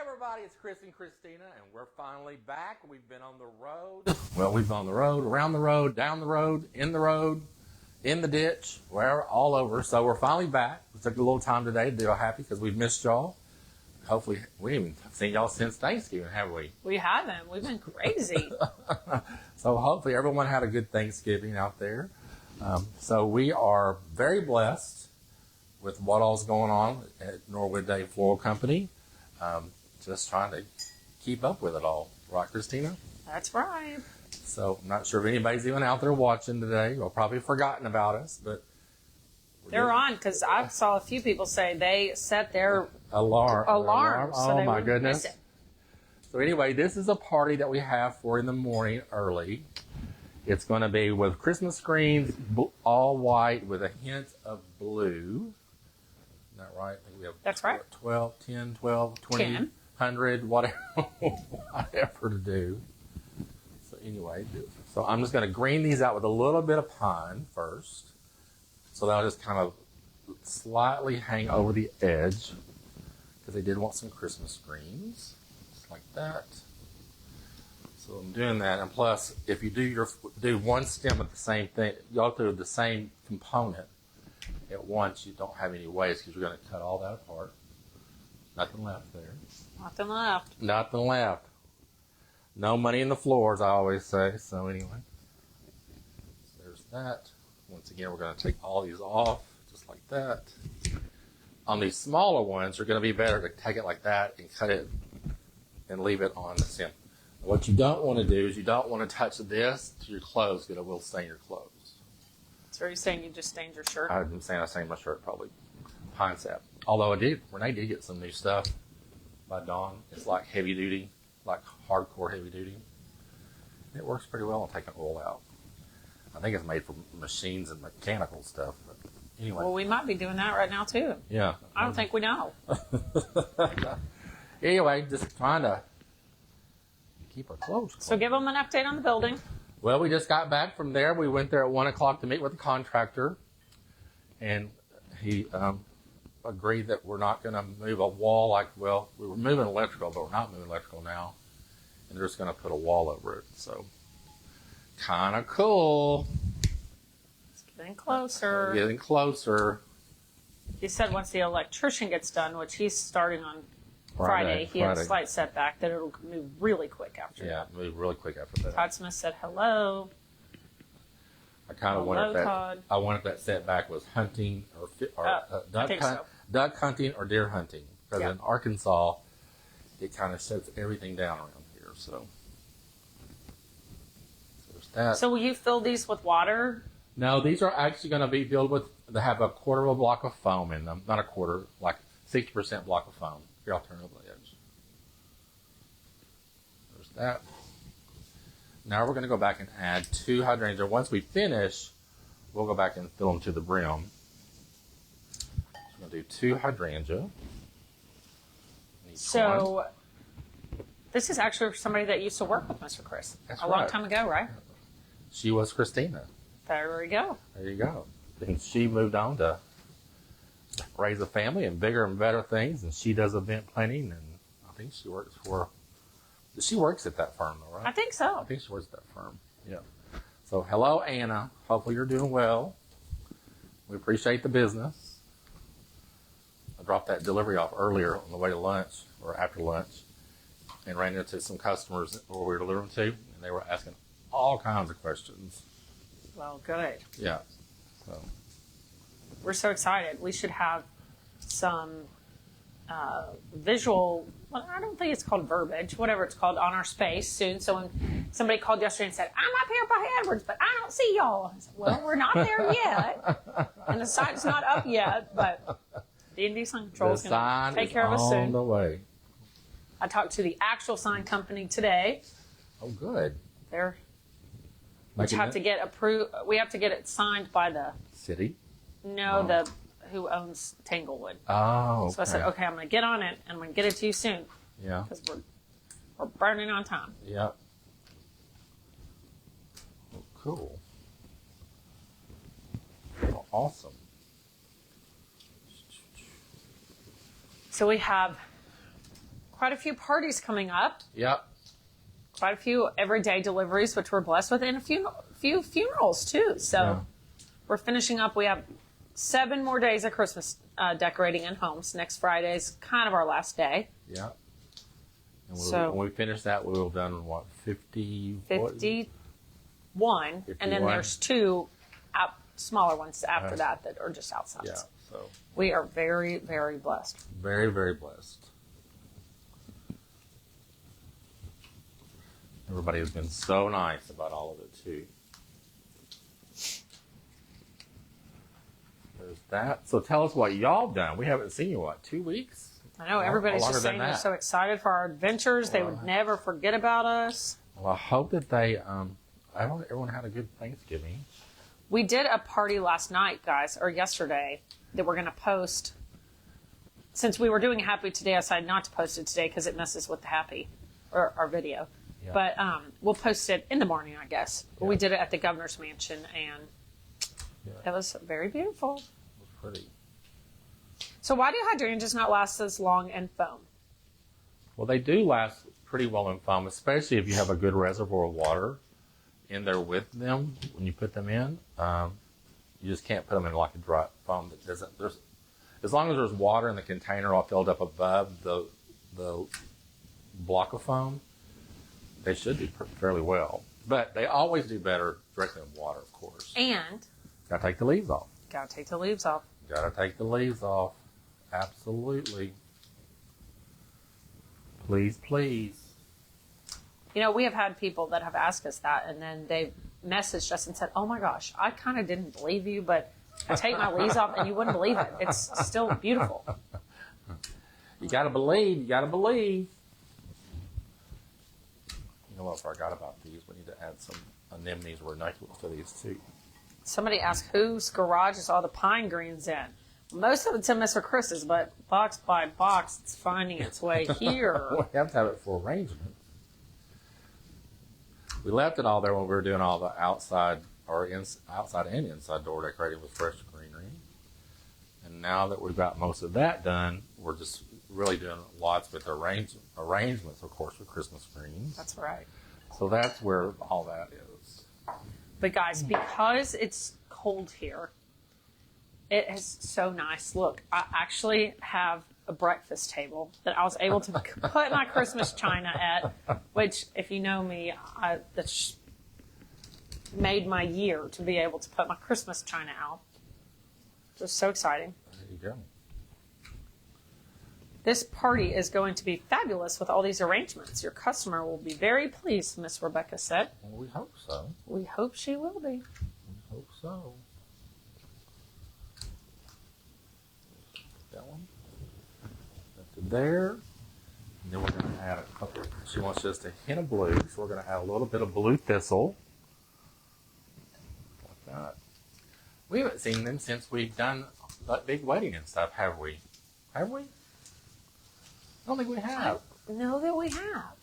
everybody, it's Chris and Christina, and we're finally back. We've been on the road. Well, we've been on the road, around the road, down the road, in the ditch, wherever, all over. So we're finally back. We took a little time today to do happy because we've missed y'all. Hopefully, we haven't seen y'all since Thanksgiving, have we? We haven't. We've been crazy. So hopefully everyone had a good Thanksgiving out there. So we are very blessed with what all's going on at Norwood Day Floral Company. Just trying to keep up with it all. Right, Christina? That's right. So I'm not sure if anybody's even out there watching today. Or probably forgotten about us, but they're on because I saw a few people say they set their alarm. So oh they my wouldn't goodness. miss it. So anyway, this is a party that we have for in the morning early. It's going to be with Christmas screens, all white with a hint of blue. Isn't that right? I think we have That's right. 12, 10, 12, 20, 10. 100, whatever to do. So anyway, so I'm just going to green these out with a little bit of pine first. So that'll just kind of slightly hang over the edge because they did want some Christmas greens, just like that. So I'm doing that, and plus, if you do one stem of the same thing, y'all do the same component at once, you don't have any waste because you're going to cut all that apart. Nothing left there. Nothing left. Nothing left. No money in the floors, I always say. So anyway, there's that. Once again, we're going to take all these off, just like that. On these smaller ones, you're going to be better to take it like that and cut it and leave it on the stem. What you don't want to do is you don't want to touch this to your clothes because it will stain your clothes. So are you saying you just stained your shirt? I'm saying I stained my shirt probably pine sap. Although Renee did get some new stuff by Dawn. It's like heavy duty, like hardcore heavy duty. It works pretty well on taking oil out. I think it's made for machines and mechanical stuff. But anyway. Well, we might be doing that right now too. Yeah. I don't think we know. Anyway, just trying to keep our clothes closed. So give them an update on the building. Well, we just got back from there. We went there at 1 o'clock to meet with the contractor, and he agreed that we're not going to move a wall we were moving electrical, but we're not moving electrical now, and they're just going to put a wall over it. So, kind of cool. It's getting closer. Getting closer. He said once the electrician gets done, which he's starting on Friday. He had a slight setback that it'll move really quick after that. Yeah, move really quick after that. Todd Smith said hello. I kind of wondered if that setback was hunting or duck hunting or deer hunting. Because in Arkansas, it kind of shuts everything down around here. So there's that. So will you fill these with water? No, these are actually going to be filled with, they have a quarter of a block of foam in them. Not a quarter, like 60% block of foam. Here, I'll turn over the edge. There's that. Now we're going to go back and add 2 hydrangeas. Once we finish, we'll go back and fill them to the brim. So we're going to do 2 hydrangea. So this is actually somebody that used to work with Mr. Chris. That's a long time ago, right? She was Christina. There we go. There you go. And she moved on to raise a family and bigger and better things, and she does event planning, and I think she works at that firm though, right? I think so. I think she works at that firm. Yeah. So hello, Anna. Hopefully you're doing well. We appreciate the business. I dropped that delivery off earlier on the way to lunch or after lunch and ran into some customers where we were delivering to, and they were asking all kinds of questions. Well, good. Yeah. So we're so excited. We should have some visual, well, I don't think it's called verbiage, whatever it's called, on our space soon. So when somebody called yesterday and said, I'm up here by Edwards, but I don't see y'all. I said, well, we're not there yet. And the sign's not up yet, but the Indy Sign Control is going to take care of us soon. On the way. I talked to the actual sign company today. Oh, good. We have to get approved. We have to get it signed by the city. No, who owns Tanglewood. Oh, okay. So I said, okay, I'm going to get on it, and I'm going to get it to you soon. Yeah. Because we're burning on time. Yeah. Oh, cool. Oh, awesome. So we have quite a few parties coming up. Yep. Quite a few everyday deliveries, which we're blessed with, and a few funerals too. So Yeah. we're finishing up. We have 7 more days of Christmas decorating in homes. Next Friday is kind of our last day. Yep. And So- when we finish that, we'll have done, what, 50? 51, and then 51. there's 2 smaller ones after that are just outside. Yeah, so We are very, very blessed. very, very blessed. Everybody has been so nice about all of it, too. There's that. So tell us what y'all done. We haven't seen you, what, 2 weeks? I know everybody's longer just than saying they're that. so excited for our adventures. They would never forget about us. Well, I hope that everyone had a good Thanksgiving. We did a party last night, guys, or yesterday, that we're going to post. Since we were doing Happy today, I decided not to post it today because it messes with the Happy, or our video. Yeah. But we'll post it in the morning, I guess. Yeah. We did it at the governor's mansion, and it was very beautiful. It was pretty. So why do hydrangeas not last as long in foam? Well, they do last pretty well in foam, especially if you have a good reservoir of water in there with them when you put them in. You just can't put them in like a dry foam that doesn't. As long as there's water in the container all filled up above the block of foam, they should do fairly well. But they always do better directly in water, of course. And Gotta take the leaves off. gotta take the leaves off. Gotta take the leaves off. Absolutely. Please, please. You know, we have had people that have asked us that, and then they've messaged us and said, "Oh my gosh, I kind of didn't believe you, but I take my leaves off, and you wouldn't believe it. It's still beautiful." You gotta believe. You gotta believe. You know what? I forgot about these. We need to add some anemones ranunculus to these too. Somebody asked whose garage is all the pine greens in. Most of it's in Mr. Chris's, but box by box, it's finding its way here. We have to have it for arrangement. We left it all there when we were doing all the outside outside and inside door decorating with fresh greenery. And now that we've got most of that done, we're just really doing lots with arrangements, of course, with Christmas greens. That's right. So that's where all that is. But guys, because it's cold here, it is so nice. Look, I actually have a breakfast table that I was able to put my Christmas china at, which, if you know me, that's made my year to be able to put my Christmas china out. Just so exciting. There you go. This party is going to be fabulous with all these arrangements. Your customer will be very pleased, Miss Rebecca said. Well, we hope so. We hope she will be. We hope so. That one. That's it there. And then we're going to add a couple. She wants just a hint of blue, so we're going to add a little bit of blue thistle. Like that. We haven't seen them since we've done that big wedding and stuff, have we? Have we? I don't think we have. I know that we have.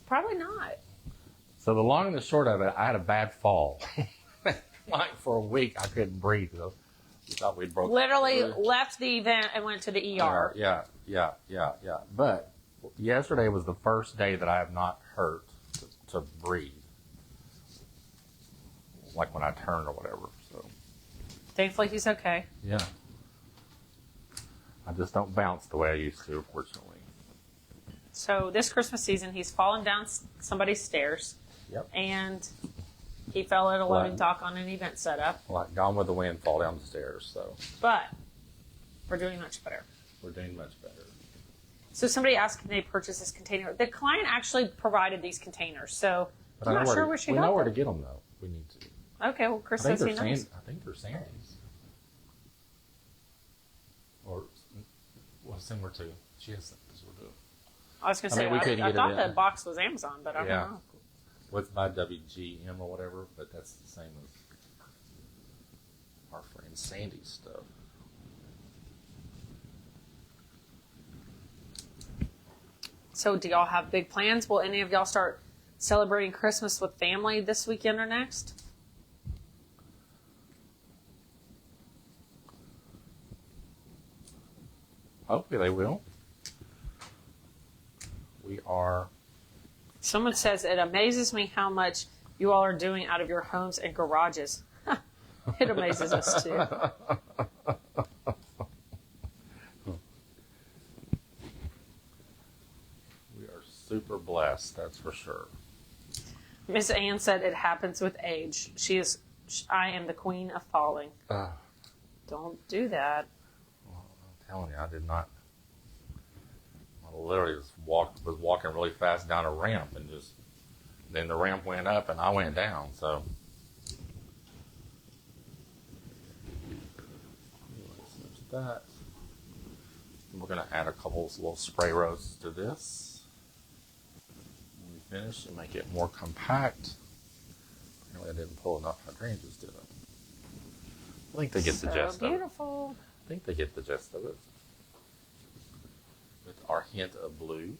Probably not. So the long and the short of it, I had a bad fall. Like for a week, I couldn't breathe. So we thought we'd broke. Literally left the event and went to the ER. Yeah. But yesterday was the first day that I have not hurt to breathe. Like when I turned or whatever. So Thankfully, he's okay. yeah. I just don't bounce the way I used to, unfortunately. So this Christmas season, he's fallen down somebody's stairs. Yep. And he fell at a loading Right. dock on an event setup. Like Gone with the Wind, fall down the stairs. So But we're doing much better. we're doing much better. So somebody asked, can they purchase this container? The client actually provided these containers. So But I'm I know not sure where she we got know where them. to get them though. We need to. Okay, well, Chris I think says he they're knows. I think they're Sandy's. Or similar to. She has this will do it. I was going to I say, mean, we couldn't I get it thought in. the box was Amazon, but I don't Yeah. know. What's by WGM or whatever, but that's the same as our friend Sandy's stuff. So do y'all have big plans? Will any of y'all start celebrating Christmas with family this weekend or next? Hopefully they will. We are. Someone says, it amazes me how much you all are doing out of your homes and garages. It amazes us too. We are super blessed, that's for sure. Miss Ann said it happens with age. I am the queen of falling. Don't do that. Well, I'm telling you, I did not. I literally was walking really fast down a ramp and then the ramp went up and I went down. So, anyways, there's that. We're going to add a couple of little spray rows to this. When we finish and make it more compact. Apparently, I didn't pull enough hydrangeas, did I? I think they get the gist of it. Beautiful. I think they get the gist of it. With our hint of blue.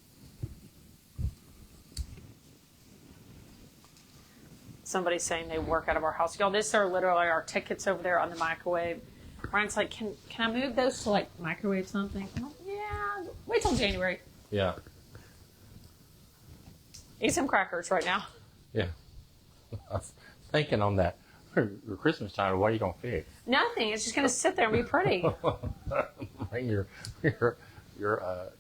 Somebody's saying they work out of our house. Y'all, these are literally our tickets over there on the microwave. Ryan's like, can I move those to like microwave something? I'm like, yeah, wait till January. Yeah. Eat some crackers right now. Yeah. I was thinking on that. Your Christmas time, what are you going to fix? Nothing. It's just going to sit there and be pretty. Bring your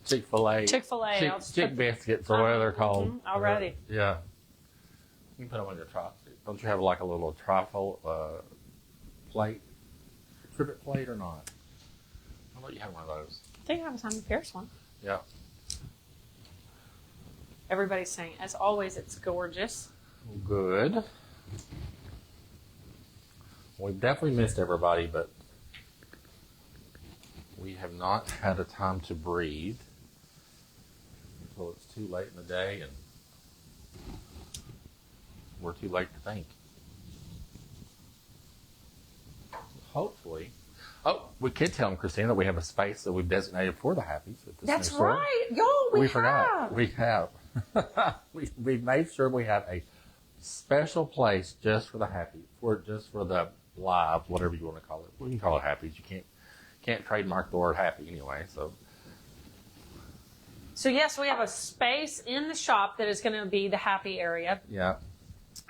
Chick-fil-A. Chick-fil-A. Chick biscuits or whatever they're called. Already. Yeah. You can put them on your trifle. Don't you have like a little trifle plate? Trivet plate or not? I thought you had one of those. I think I was on the Pierce one. Yeah. Everybody's saying, as always, it's gorgeous. Good. We've definitely missed everybody, but we have not had a time to breathe until it's too late in the day and we're too late to think. Hopefully. Oh, we could tell them, Christine, that we have a space that we've designated for the Happies at this That's new store. right. Y'all, we forgot. We have. We've made sure we have a special place just for the Happy, just for the live, whatever you want to call it. We can call it Happies. You can't trademark the word happy anyway. So yes, we have a space in the shop that is going to be the happy area. Yeah.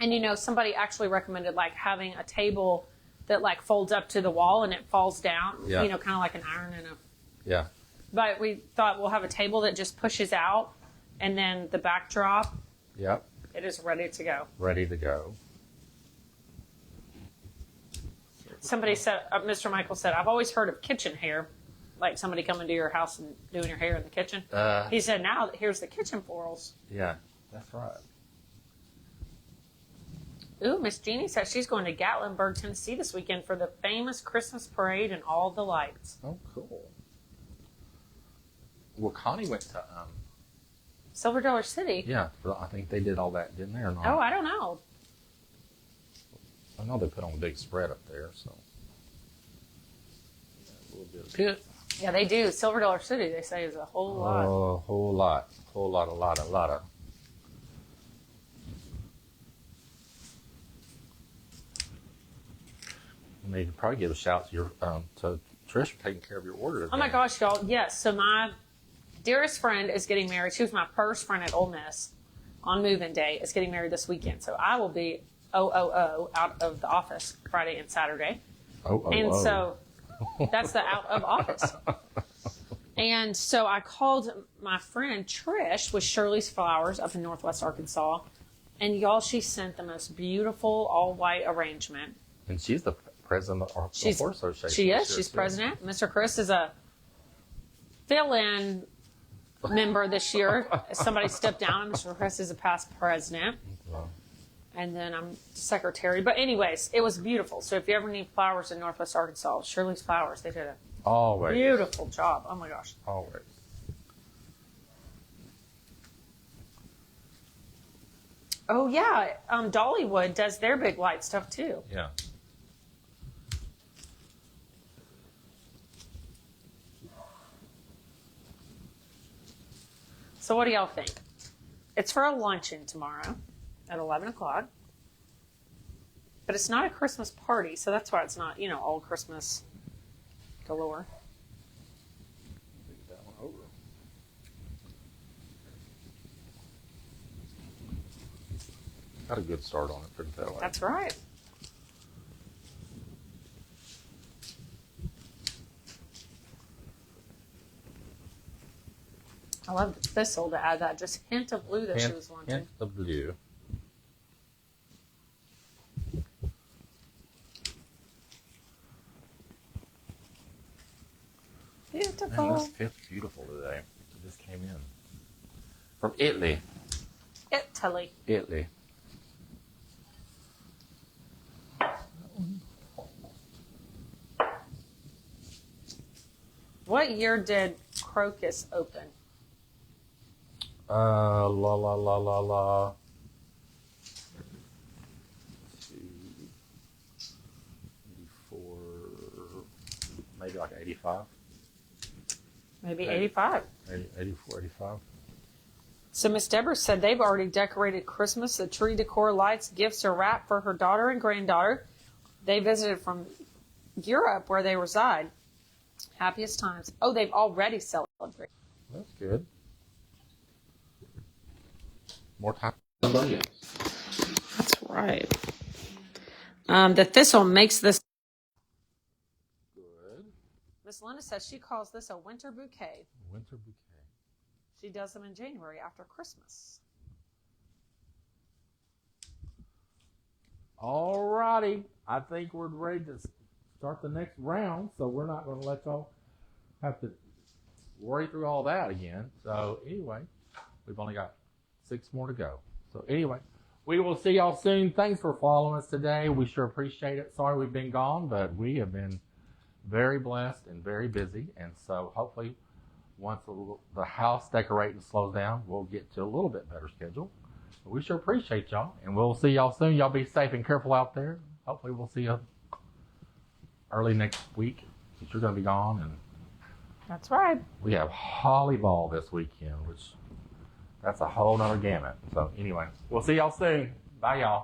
And somebody actually recommended like having a table that like folds up to the wall and it falls down. Yeah. Kind of like an iron and a. Yeah. But we thought we'll have a table that just pushes out, and then the backdrop. Yep. It is ready to go. Ready to go. Somebody said, Mr. Michael said, I've always heard of kitchen hair, like somebody coming to your house and doing your hair in the kitchen. He said, now here's the kitchen florals. Yeah, that's right. Ooh, Miss Jeannie says she's going to Gatlinburg, Tennessee this weekend for the famous Christmas parade and all the lights. Oh, cool. Well, Connie went to Silver Dollar City. Yeah, I think they did all that, didn't they, or not? Oh, I don't know. I know they put on a big spread up there, so. Yeah, a little bit of pit. Yeah, they do. Silver Dollar City, they say, is a whole lot. Oh, a whole lot. A lot of. I mean, you could probably give a shout to to Trish for taking care of your order. Oh my gosh, y'all. Yes. So my dearest friend is getting married. She was my first friend at Ole Miss on move-in day. Is getting married this weekend. So I will be out of the office Friday and Saturday. So that's the out of office. And so I called my friend Trish with Shirley's Flowers up in Northwest Arkansas. And y'all, she sent the most beautiful all-white arrangement. And she's the president of the Horse Association. She is. She's president. Mr. Chris is a fill-in member this year. Somebody stepped down. Mr. Chris is a past president. Wow. And then I'm secretary. But anyways, it was beautiful. So if you ever need flowers in Northwest Arkansas, Shirley's Flowers, they did a beautiful job. Oh my gosh. Always. Oh yeah, Dollywood does their big light stuff too. Yeah. So what do y'all think? It's for a luncheon tomorrow at 11 o'clock. But it's not a Christmas party, so that's why it's not, all Christmas galore. Take that one over. Got a good start on it, put it that way. That's right. I love the thistle to add that just hint of blue that she was wanting. Hint of blue. Beautiful. Man, this fits beautiful today. It just came in. From Italy. Italy. Italy. What year did Crocus open? La la la la la. 84, maybe like 85. Maybe 85. 84, 85. So Miss Deborah said they've already decorated Christmas. The tree decor, lights, gifts are wrapped for her daughter and granddaughter. They visited from Europe where they reside. Happiest times. Oh, they've already celebrated. That's good. More time than somebody else. That's right. The thistle makes this. Good. Miss Linda says she calls this a winter bouquet. Winter bouquet. She does them in January after Christmas. All righty. I think we're ready to start the next round, so we're not going to let y'all have to worry through all that again. So anyway, we've only got 6 more to go. So anyway, we will see y'all soon. Thanks for following us today. We sure appreciate it. Sorry we've been gone, but we have been very blessed and very busy. And so hopefully once the house decorating slows down, we'll get to a little bit better schedule. But we sure appreciate y'all, and we'll see y'all soon. Y'all be safe and careful out there. Hopefully we'll see you early next week, since you're going to be gone. And That's right. we have Holly Ball this weekend, which that's a whole nother gamut. So anyway, we'll see y'all soon. Bye, y'all.